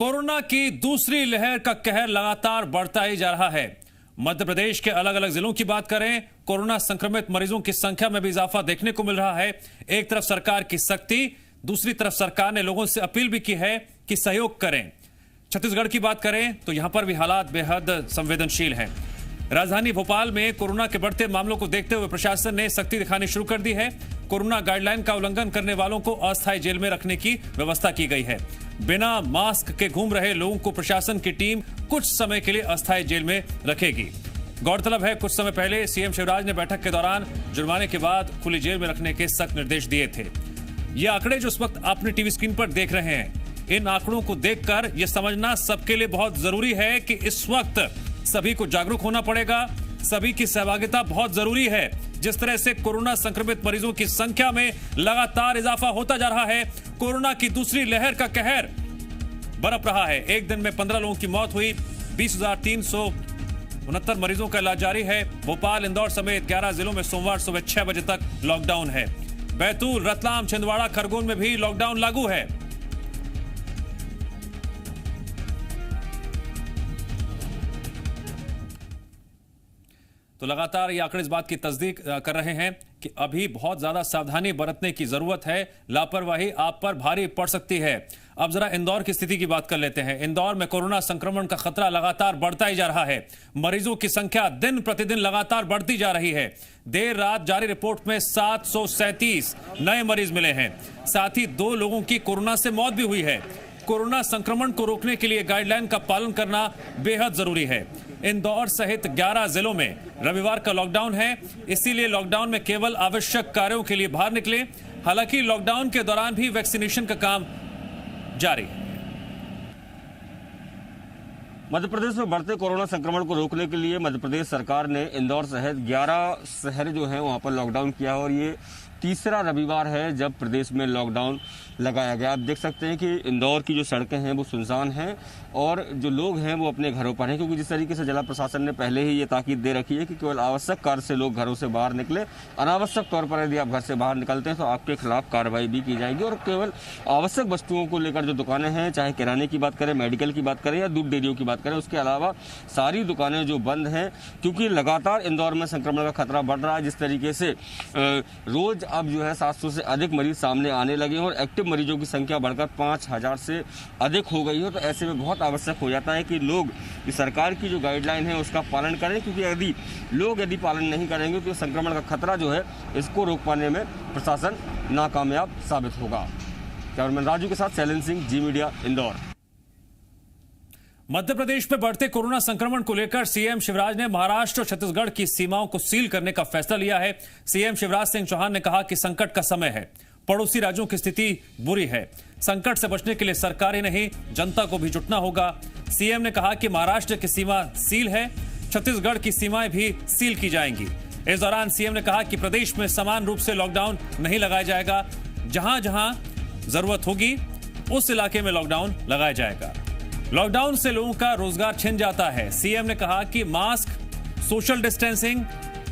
Corona की दूसरी लहर का कहर लगातार बढ़ता ही जा रहा है। मध्य प्रदेश के अलग अलग जिलों की बात करें, कोरोना संक्रमित मरीजों की संख्या में भी इजाफा देखने को मिल रहा है। एक तरफ सरकार की सख्ती, दूसरी तरफ सरकार ने लोगों से अपील भी की है कि सहयोग करें। छत्तीसगढ़ की बात करें तो यहां पर भी हालात बेहद संवेदनशील हैं। राजधानी भोपाल में कोरोना के बढ़ते मामलों को देखते हुए प्रशासन ने सख्ती दिखानी शुरू कर दी है। कोरोना गाइडलाइन का उल्लंघन करने वालों को अस्थायी जेल में रखने की व्यवस्था की गई है। बिना मास्क के घूम रहे लोगों को प्रशासन की टीम कुछ समय के लिए अस्थायी जेल में रखेगी। गौरतलब है, कुछ समय पहले सीएम शिवराज ने बैठक के दौरान जुर्माने के बाद खुली जेल में रखने के सख्त निर्देश दिए थे। ये आंकड़े जो इस वक्त आपने टीवी स्क्रीन पर देख रहे हैं, इन आंकड़ों को देखकर यह समझना सबके लिए बहुत जरूरी है कि इस वक्त सभी को जागरूक होना पड़ेगा। सभी की सहभागिता बहुत जरूरी है। जिस तरह से कोरोना संक्रमित मरीजों की संख्या में लगातार इजाफा होता जा रहा है, कोरोना की दूसरी लहर का कहर बरप रहा है। एक दिन में 15 लोगों की मौत हुई, 20,369 मरीजों का इलाज जारी है। भोपाल, इंदौर समेत 11 जिलों में सोमवार सुबह 6 बजे तक लॉकडाउन है। बैतूल, रतलाम, छिंदवाड़ा, खरगोन में भी लॉकडाउन लागू है। तो लगातार ये आंकड़े इस बात की तस्दीक कर रहे हैं कि अभी बहुत ज्यादा सावधानी बरतने की जरूरत है। लापरवाही आप पर भारी पड़ सकती है। अब जरा इंदौर की स्थिति की बात कर लेते हैं। इंदौर में कोरोना संक्रमण का खतरा लगातार बढ़ता ही जा रहा है। मरीजों की संख्या दिन प्रतिदिन लगातार बढ़ती जा रही है। देर रात जारी रिपोर्ट में 737 नए मरीज मिले हैं। साथ ही 2 लोगों की कोरोना से मौत भी हुई है। कोरोना संक्रमण को रोकने के लिए गाइडलाइन का पालन करना बेहद जरूरी है। इंदौर सहित 11 जिलों में रविवार का लॉकडाउन है, इसीलिए लॉकडाउन में केवल आवश्यक कार्यों के लिए बाहर निकले। हालांकि लॉकडाउन के दौरान भी वैक्सीनेशन का काम जारी है। मध्य प्रदेश में बढ़ते कोरोना संक्रमण को रोकने के लिए मध्य प्रदेश सरकार ने इंदौर सहित 11 शहर जो हैं वहां पर लॉकडाउन किया है और ये तीसरा रविवार है जब प्रदेश में लॉकडाउन लगाया गया। आप देख सकते हैं कि इंदौर की जो सड़कें हैं वो सुनसान हैं और जो लोग हैं वो अपने घरों पर हैं, क्योंकि जिस तरीके से जिला प्रशासन ने पहले ही ये ताकीद दे रखी है कि केवल आवश्यक कार्य से लोग घरों से बाहर निकले। अनावश्यक तौर पर यदि आप घर से बाहर निकलते हैं तो आपके खिलाफ कार्रवाई भी की जाएगी और केवल आवश्यक वस्तुओं को लेकर जो दुकानें हैं, चाहे किराने की बात करें, मेडिकल की बात करें या दूध डेयरियों की बात करें, उसके अलावा सारी दुकानें जो बंद हैं, क्योंकि लगातार इंदौर में संक्रमण का खतरा बढ़ रहा है। जिस तरीके से रोज अब जो है 700 से अधिक मरीज सामने आने लगे हैं और एक्टिव मरीजों की संख्या बढ़कर 5,000 से अधिक हो गई है, तो ऐसे में बहुत आवश्यक हो जाता है कि लोग सरकार की जो गाइडलाइन है उसका पालन करें, क्योंकि यदि पालन नहीं करेंगे तो संक्रमण का खतरा जो है इसको रोक पाने में प्रशासन नाकामयाब साबित होगा। कैमरामैन राजू के साथ शैलेंद्र सिंह, जी मीडिया, इंदौर। मध्य प्रदेश में बढ़ते कोरोना संक्रमण को लेकर सीएम शिवराज ने महाराष्ट्र और छत्तीसगढ़ की सीमाओं को सील करने का फैसला लिया है। सीएम शिवराज सिंह चौहान ने कहा कि संकट का समय है, पड़ोसी राज्यों की स्थिति बुरी है। संकट से बचने के लिए सरकार ही नहीं, जनता को भी जुटना होगा। सीएम ने कहा कि महाराष्ट्र की सीमा सील है, छत्तीसगढ़ की सीमाएं भी सील की जाएंगी। इस दौरान सीएम ने कहा कि प्रदेश में समान रूप से लॉकडाउन नहीं लगाया जाएगा। जहां जहां जरूरत होगी उस इलाके में लॉकडाउन लगाया जाएगा। लॉकडाउन से लोगों का रोजगार छिन जाता है। सीएम ने कहा कि मास्क, सोशल डिस्टेंसिंग,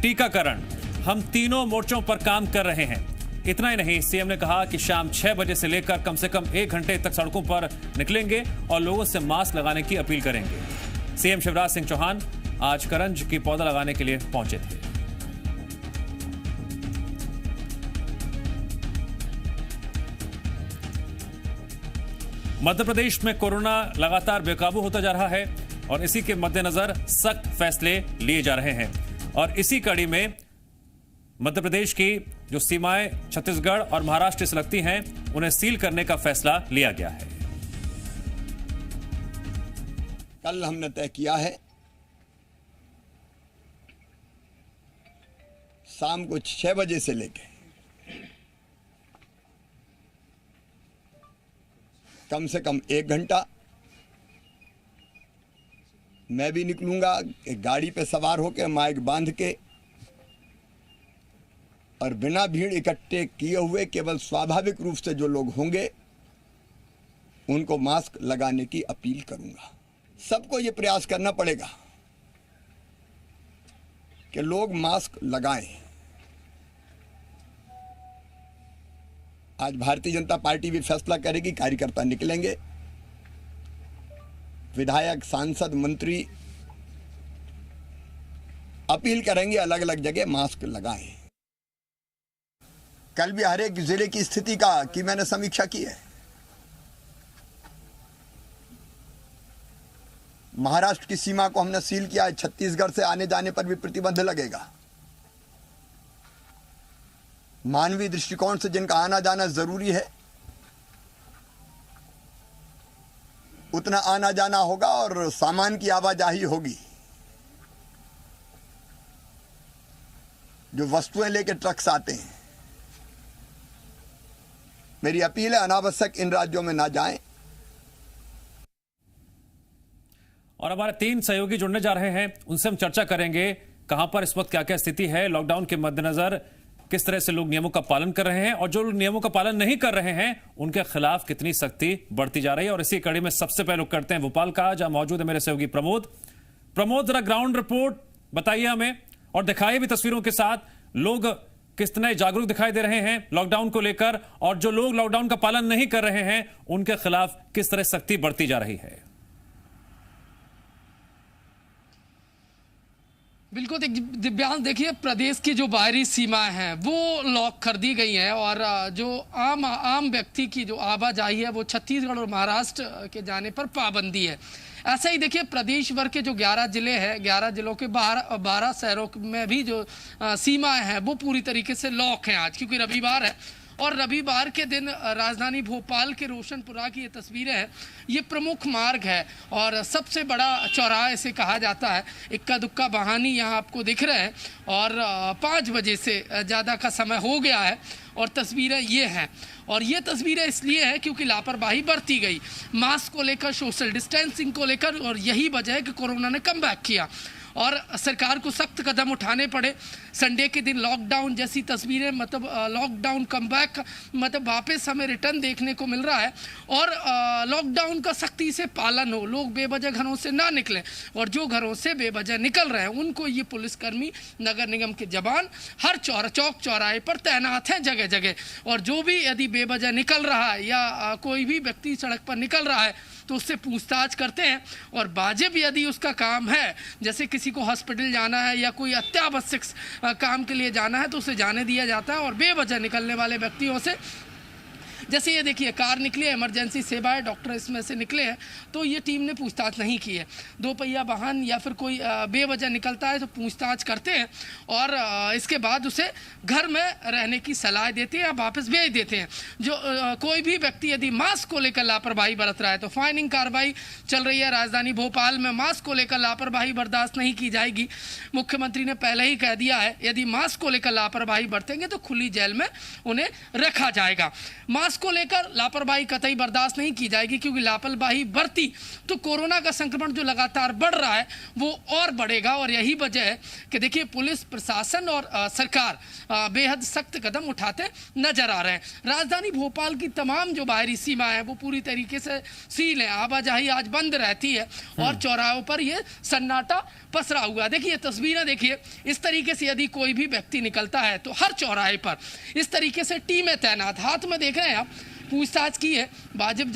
टीकाकरण, हम तीनों मोर्चों पर काम कर रहे हैं। इतना ही नहीं, सीएम ने कहा कि शाम 6 बजे से लेकर कम से कम 1 घंटे तक सड़कों पर निकलेंगे और लोगों से मास्क लगाने की अपील करेंगे। सीएम शिवराज सिंह चौहान आज करंज की पौधा लगाने के लिए पहुंचे थे। मध्य प्रदेश में कोरोना लगातार बेकाबू होता जा रहा है और इसी के मद्देनजर सख्त फैसले लिए जा रहे हैं। और इसी कड़ी में मध्य प्रदेश की जो सीमाएं छत्तीसगढ़ और महाराष्ट्र से लगती हैं, उन्हें सील करने का फैसला लिया गया है। कल हमने तय किया है शाम को 6 बजे से लेकर कम से कम 1 घंटा मैं भी निकलूंगा, गाड़ी पे सवार होकर माइक बांध के, और बिना भीड़ इकट्ठे किए हुए केवल स्वाभाविक रूप से जो लोग होंगे उनको मास्क लगाने की अपील करूंगा। सबको ये प्रयास करना पड़ेगा कि लोग मास्क लगाएं। आज भारतीय जनता पार्टी भी फैसला करेगी, कार्यकर्ता निकलेंगे विधायक, सांसद, मंत्री अपील करेंगे अलग अलग जगह मास्क लगाएं। कल भी हर एक जिले की स्थिति की मैंने समीक्षा की है। महाराष्ट्र की सीमा को हमने सील किया है, छत्तीसगढ़ से आने जाने पर भी प्रतिबंध लगेगा। मानवीय दृष्टिकोण से जिनका आना जाना जरूरी है उतना आना जाना होगा और सामान की आवाजाही होगी। जो वस्तुएं लेकर ट्रक्स आते हैं, मेरी अपील है अनावश्यक इन राज्यों में ना जाएं। और हमारे 3 सहयोगी जुड़ने जा रहे हैं, उनसे हम चर्चा करेंगे कहां पर इस वक्त क्या क्या स्थिति है, लॉकडाउन के मद्देनजर किस तरह से लोग नियमों का पालन कर रहे हैं और जो लोग नियमों का पालन नहीं कर रहे हैं उनके खिलाफ कितनी सख्ती बढ़ती जा रही है। और इसी कड़ी में सबसे पहले रुख करते हैं भोपाल का, जहां मौजूद है मेरे सहयोगी प्रमोद। जरा ग्राउंड रिपोर्ट बताइए हमें और दिखाइए भी तस्वीरों के साथ लोग किस तरह जागरूक दिखाई दे रहे हैं लॉकडाउन को लेकर, और जो लोग लॉकडाउन का पालन नहीं कर रहे हैं उनके खिलाफ किस तरह सख्ती बढ़ती जा रही है। बिल्कुल दिव्यांग, देखिए प्रदेश की जो बाहरी सीमाएं हैं वो लॉक कर दी गई हैं और जो आम व्यक्ति की जो आवाजाही है वो छत्तीसगढ़ और महाराष्ट्र के जाने पर पाबंदी है। ऐसा ही देखिए प्रदेश भर के जो 11 जिले हैं, 11 जिलों के 12 शहरों में भी जो सीमाएं हैं वो पूरी तरीके से लॉक हैं आज, क्योंकि रविवार है। और रविवार के दिन राजधानी भोपाल के रोशनपुरा की ये तस्वीरें हैं। ये प्रमुख मार्ग है और सबसे बड़ा चौराहा इसे कहा जाता है। इक्का दुक्का वाहन यहाँ आपको दिख रहे हैं और 5 बजे से ज़्यादा का समय हो गया है और तस्वीरें ये हैं। और ये तस्वीरें इसलिए हैं क्योंकि लापरवाही बरती गई मास्क को लेकर, सोशल डिस्टेंसिंग को लेकर, और यही वजह है कि कोरोना ने कमबैक किया और सरकार को सख्त कदम उठाने पड़े। संडे के दिन लॉकडाउन जैसी तस्वीरें, मतलब लॉकडाउन कमबैक, मतलब वापस हमें रिटर्न देखने को मिल रहा है। और लॉकडाउन का सख्ती से पालन हो, लोग बेवजह घरों से ना निकलें, और जो घरों से बेवजह निकल रहे हैं उनको ये पुलिसकर्मी, नगर निगम के जवान हर चौक चौराहे पर तैनात हैं जगह जगह। और जो भी यदि बेवजह निकल रहा है या कोई भी व्यक्ति सड़क पर निकल रहा है तो उससे पूछताछ करते हैं और वाजिब यदि उसका काम है, जैसे किसी को हॉस्पिटल जाना है या कोई अत्यावश्यक काम के लिए जाना है तो उसे जाने दिया जाता है। और बेवजह निकलने वाले व्यक्तियों से, जैसे ये देखिए कार निकली है, इमरजेंसी सेवा है, डॉक्टर इसमें से निकले हैं, तो ये टीम ने पूछताछ नहीं की है। 2 पहिया वाहन या फिर कोई बेवजह निकलता है तो पूछताछ करते हैं और इसके बाद उसे घर में रहने की सलाह देते हैं या वापस भेज देते हैं। जो कोई भी व्यक्ति यदि मास्क को लेकर लापरवाही बरत रहा है तो फाइनिंग कार्रवाई चल रही है। राजधानी भोपाल में मास्क को लेकर लापरवाही बर्दाश्त नहीं की जाएगी। मुख्यमंत्री ने पहले ही कह दिया है यदि मास्क को लेकर लापरवाही बरतेंगे तो खुली जेल में उन्हें रखा जाएगा। मास्क को लेकर लापरवाही कतई बर्दाश्त नहीं की जाएगी, क्योंकि लापरवाही बरती तो कोरोना का संक्रमण जो लगातार बढ़ रहा है वो और बढ़ेगा। और यही वजह है कि देखिए पुलिस प्रशासन और सरकार बेहद सख्त कदम उठाते नजर आ रहे हैं। राजधानी भोपाल की तमाम जो बाहरी सीमा है वो पूरी तरीके से सील है, आवाजाही आज बंद रहती है और चौराहों पर ये सन्नाटा पसरा हुआ। देखिए तस्वीरें देखिए, इस तरीके से यदि कोई भी व्यक्ति निकलता है तो हर चौराहे पर इस तरीके से टीमें तैनात, हाथ में देख रहे हैं आप, पूछताछ की है, वाजिब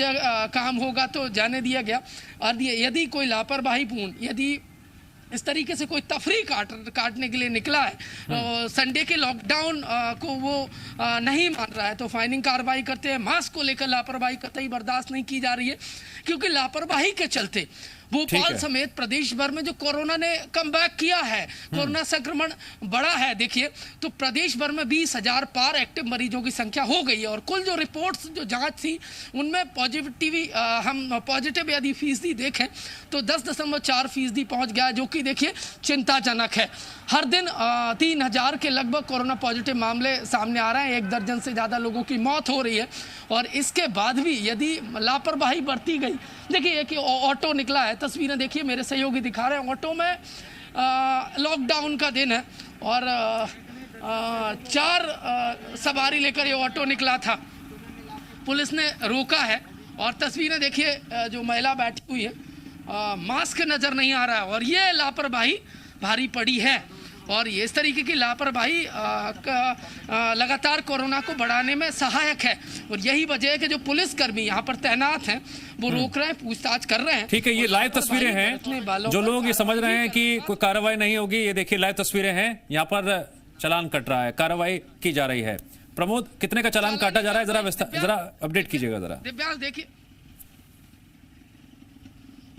काम होगा तो जाने दिया गया। और यदि कोई लापरवाही पूर्ण, यदि इस तरीके से कोई तफरी काटने के लिए निकला है, संडे के लॉकडाउन को वो नहीं मान रहा है तो फाइनिंग कार्रवाई करते हैं। मास्क को लेकर लापरवाही कतई बर्दाश्त नहीं की जा रही है, क्योंकि लापरवाही के चलते भोपाल समेत प्रदेश भर में जो कोरोना ने कमबैक किया है, कोरोना संक्रमण बढ़ा है। देखिए तो प्रदेश भर में 20,000 पार एक्टिव मरीजों की संख्या हो गई है और कुल जो रिपोर्ट्स जो जांच थी उनमें हम पॉजिटिव यदि फीसदी देखें तो 10.4% पहुंच गया, जो कि देखिए चिंताजनक है। हर दिन 3,000 के लगभग कोरोना पॉजिटिव मामले सामने आ रहे हैं, 1 दर्जन से ज़्यादा लोगों की मौत हो रही है। और इसके बाद भी यदि लापरवाही बरती गई, देखिए कि ऑटो निकला है, तस्वीरें देखिए मेरे सहयोगी दिखा रहे हैं, ऑटो में लॉकडाउन का दिन है और 4 सवारी लेकर ये ऑटो निकला था, पुलिस ने रोका है। और तस्वीरें देखिए जो महिला बैठी हुई है, मास्क नज़र नहीं आ रहा है और ये लापरवाही भारी पड़ी है। और ये इस तरीके की लापरवाही लगातार कोरोना को बढ़ाने में सहायक है। और यही वजह है कि जो पुलिसकर्मी यहाँ पर तैनात हैं वो रोक रहे हैं, पूछताछ कर रहे हैं। ठीक है, ये लाइव तस्वीरें हैं। जो लोग ये समझ रहे हैं कि कोई कार्रवाई नहीं होगी, ये देखिए लाइव तस्वीरें हैं। यहाँ पर चालान कट रहा है, कार्रवाई की जा रही है। प्रमोद, कितने का चालान काटा जा रहा है, जरा अपडेट कीजिएगा जरा। दिव्यांश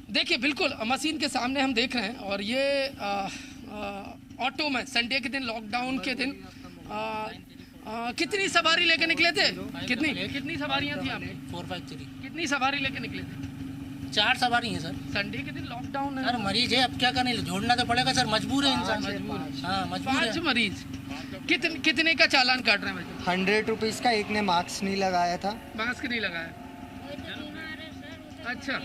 देखिए बिल्कुल मशीन के सामने हम देख रहे हैं। और ये ऑटो में संडे के दिन, लॉकडाउन के दिन कितनी सवारी लेके निकले थे? कितनी सवारियां थी आपने? 453। कितनी सवारी लेके निकले थे? 4 सवारी हैं सर। संडे के दिन लॉकडाउन है सर, मरीज है, अब क्या करने, जोड़ना तो पड़ेगा सर, मजबूर है इंसान। हाँ, मजबूर है। 5 मरीज। कितने का चालान काट रहे हैं? 100 रुपीज़ का। एक ने मास्क नहीं लगाया था। मास्क नहीं लगाया, अच्छा।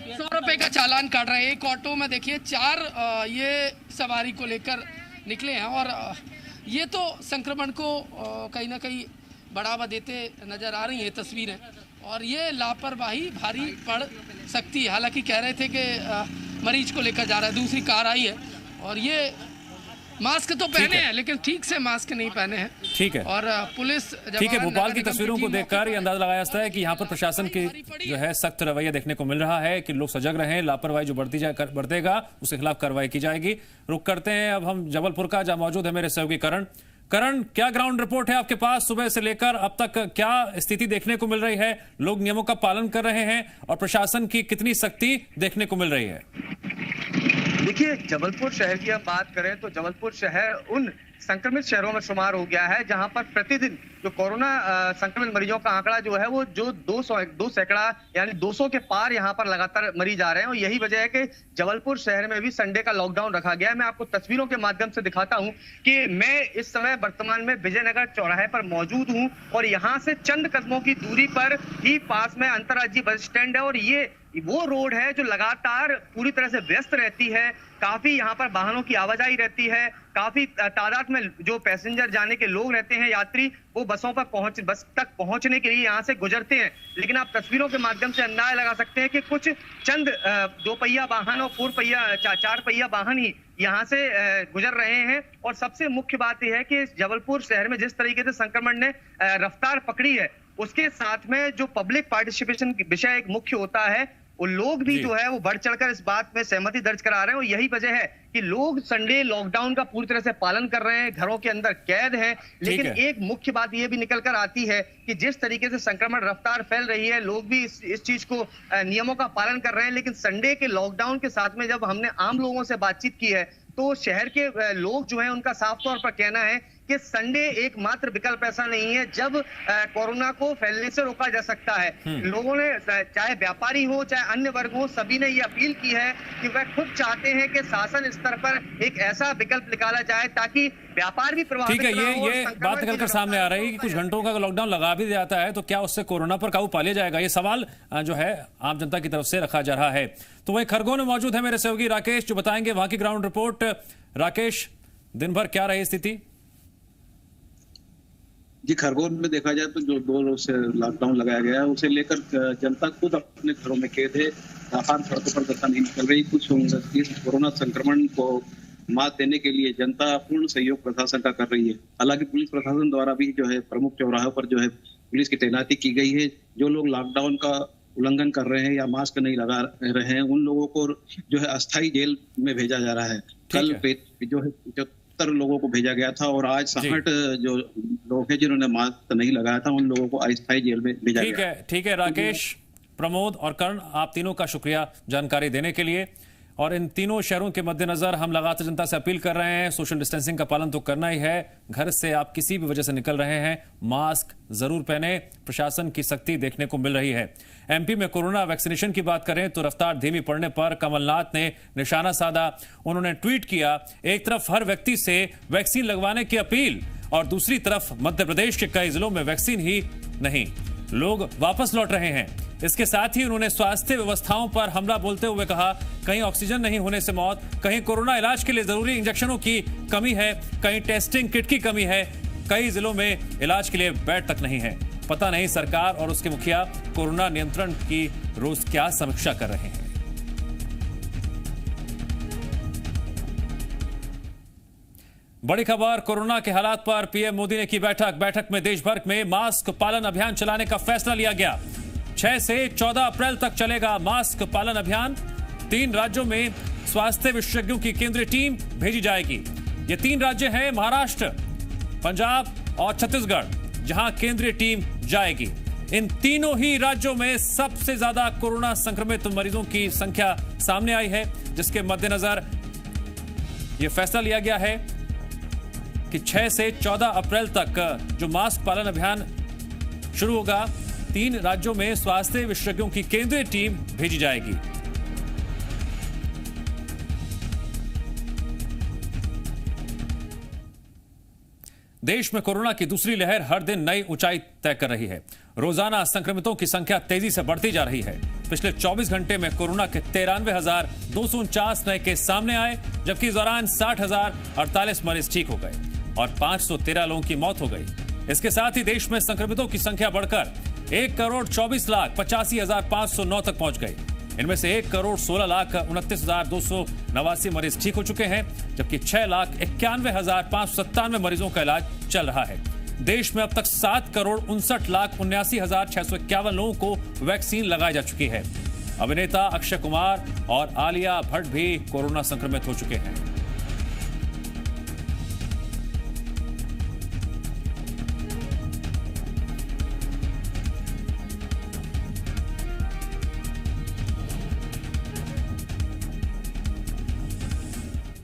100 रुपए का चालान काट रहे हैं। एक ऑटो में देखिए 4 ये सवारी को लेकर निकले हैं। और ये तो संक्रमण को कहीं ना कहीं बढ़ावा देते नजर आ रही हैं तस्वीरें। और ये लापरवाही भारी पड़ सकती है। हालांकि कह रहे थे कि मरीज को लेकर जा रहा है, दूसरी कार आई है और ये मास्क तो पहने हैं लेकिन ठीक से मास्क नहीं पहने हैं। ठीक है, और पुलिस, ठीक है। भोपाल की तस्वीरों को देखकर ये अंदाजा लगाया जाता है कि यहाँ पर प्रशासन की जो है सख्त रवैया देखने को मिल रहा है कि लोग सजग रहें, लापरवाही जो बढ़तेगा उसके खिलाफ कार्रवाई की जाएगी। रुक करते हैं अब हम जबलपुर का, जहां मौजूद है मेरे सहयोगी करण, क्या ग्राउंड रिपोर्ट है आपके पास? सुबह से लेकर अब तक क्या स्थिति देखने को मिल रही है? लोग नियमों का पालन कर रहे हैं और प्रशासन की कितनी सख्ती देखने को मिल रही है? देखिए, जबलपुर शहर की हम बात करें तो जबलपुर शहर उन संक्रमित शहरों में शुमार हो गया है जहां पर प्रतिदिन जो कोरोना संक्रमित मरीजों का आंकड़ा जो है वो जो 2 सैकड़ा यानी 200 के पार यहां पर लगातार मरीज आ रहे हैं। और यही वजह है कि जबलपुर शहर में भी संडे का लॉकडाउन रखा गया है। मैं आपको तस्वीरों के माध्यम से दिखाता हूं कि मैं इस समय वर्तमान में विजयनगर चौराहे पर मौजूद हूं और यहाँ से चंद कदमों की दूरी पर ही पास में अंतर्राज्यीय बस स्टैंड है। और ये वो रोड है जो लगातार पूरी तरह से व्यस्त रहती है। काफी यहाँ पर वाहनों की आवाजाही रहती है, काफी तादाद में जो पैसेंजर जाने के लोग रहते हैं, यात्री, वो बस तक पहुंचने के लिए यहाँ से गुजरते हैं। लेकिन आप तस्वीरों के माध्यम से अंदाजा लगा सकते हैं कि कुछ चंद 2 पहिया वाहन और 4 पहिया वाहन ही यहाँ से गुजर रहे हैं। और सबसे मुख्य बात यह है कि जबलपुर शहर में जिस तरीके से संक्रमण ने रफ्तार पकड़ी है, उसके साथ में जो पब्लिक पार्टिसिपेशन विषय एक मुख्य होता है, वो लोग भी जो है वो बढ़ चढ़कर इस बात में सहमति दर्ज करा रहे हैं। और यही वजह है कि लोग संडे लॉकडाउन का पूरी तरह से पालन कर रहे हैं, घरों के अंदर कैद हैं। लेकिन एक मुख्य बात यह भी निकल कर आती है कि जिस तरीके से संक्रमण रफ्तार फैल रही है, लोग भी इस चीज को नियमों का पालन कर रहे हैं। लेकिन संडे के लॉकडाउन के साथ में जब हमने आम लोगों से बातचीत की है तो शहर के लोग जो है उनका साफ तौर पर कहना है कि संडे एकमात्र विकल्प ऐसा नहीं है जब कोरोना को फैलने से रोका जा सकता है। लोगों ने, चाहे व्यापारी हो चाहे अन्य वर्ग हो, सभी ने ये अपील की है कि वह खुद चाहते हैं कि शासन स्तर पर एक ऐसा विकल्प निकाला जाए ताकि व्यापार भी प्रभावित ठीक है। ये बात निकलकर सामने आ रही है कि कुछ घंटों का लॉकडाउन लगा भी जाता है तो क्या उससे कोरोना पर काबू पा लिया जाएगा? ये सवाल जो है आम जनता की तरफ से रखा जा रहा है। तो वहीं खरगोन में मौजूद है मेरे सहयोगी राकेश, जो बताएंगे वहां की ग्राउंड रिपोर्ट। राकेश, दिन भर क्या रही स्थिति? जी, खरगोन में देखा जाए तो जो 2 रोज से लॉकडाउन लगाया गया है उसे लेकर जनता खुद अपने घरों में कैद है। आसान सड़कों पर जनता नहीं निकल रही। कुछ इस कोरोना संक्रमण को मात देने के लिए जनता पूर्ण सहयोग प्रशासन का कर रही है। हालांकि पुलिस प्रशासन द्वारा भी जो है प्रमुख चौराहों पर जो है पुलिस की तैनाती की गई है। जो लोग लॉकडाउन का उल्लंघन कर रहे हैं या मास्क नहीं लगा रहे हैं उन लोगों को जो है अस्थायी जेल में भेजा जा रहा है। कल जो है 75 लोगों को भेजा गया था और आज 60 जो लोग हैं जिन्होंने मास्क नहीं लगाया था उन लोगों को अस्थायी जेल में भेजा गया। ठीक है राकेश, प्रमोद और कर्ण, आप तीनों का शुक्रिया जानकारी देने के लिए। और इन तीनों शहरों के मद्देनजर हम लगातार जनता से अपील कर रहे हैं, सोशल डिस्टेंसिंग का पालन तो करना ही है। घर से आप किसी भी वजह से निकल रहे हैं, मास्क जरूर पहने। प्रशासन की सख्ती देखने को मिल रही है। एमपी में कोरोना वैक्सीनेशन की बात करें तो रफ्तार धीमी पड़ने पर कमलनाथ ने निशाना साधा। उन्होंने ट्वीट किया, एक तरफ हर व्यक्ति से वैक्सीन लगवाने की अपील और दूसरी तरफ मध्य प्रदेश के कई जिलों में वैक्सीन ही नहीं, लोग वापस लौट रहे हैं। इसके साथ ही उन्होंने स्वास्थ्य व्यवस्थाओं पर हमला बोलते हुए कहा, कहीं ऑक्सीजन नहीं होने से मौत, कहीं कोरोना इलाज के लिए जरूरी इंजेक्शनों की कमी है, कहीं टेस्टिंग किट की कमी है, कई जिलों में इलाज के लिए बेड तक नहीं है। पता नहीं सरकार और उसके मुखिया कोरोना नियंत्रण की रोज क्या समीक्षा कर रहे हैं। बड़ी खबर, कोरोना के हालात पर पीएम मोदी ने की बैठक में देश भर में मास्क पालन अभियान चलाने का फैसला लिया गया। 6 से 14 अप्रैल तक चलेगा मास्क पालन अभियान। 3 राज्यों में स्वास्थ्य विशेषज्ञों की केंद्रीय टीम भेजी जाएगी। ये 3 राज्य हैं महाराष्ट्र, पंजाब और छत्तीसगढ़, जहां केंद्रीय टीम जाएगी। इन तीनों ही राज्यों में सबसे ज्यादा कोरोना संक्रमित मरीजों की संख्या सामने आई है, जिसके मद्देनजर यह फैसला लिया गया है कि 6 से 14 अप्रैल तक जो मास्क पालन अभियान शुरू होगा, 3 राज्यों में स्वास्थ्य विशेषज्ञों की केंद्रीय टीम भेजी जाएगी। देश में कोरोना की दूसरी लहर हर दिन नई ऊंचाई तय कर रही है। रोजाना संक्रमितों की संख्या तेजी से बढ़ती जा रही है। पिछले 24 घंटे में कोरोना के 93,249 नए केस सामने आए, जबकि इस दौरान 60,048 मरीज ठीक हो गए और 513 लोगों की मौत हो गई। इसके साथ ही देश में संक्रमितों की संख्या बढ़कर 1,24,85,509 तक पहुंच गई। इनमें से 1,16,29,289 मरीज ठीक हो चुके हैं, जबकि 6,91,597 मरीजों का इलाज चल रहा है। देश में अब तक 7,69,79,651 लोगों को वैक्सीन लगाई जा चुकी है। अभिनेता अक्षय कुमार और आलिया भट्ट भी कोरोना संक्रमित हो चुके हैं।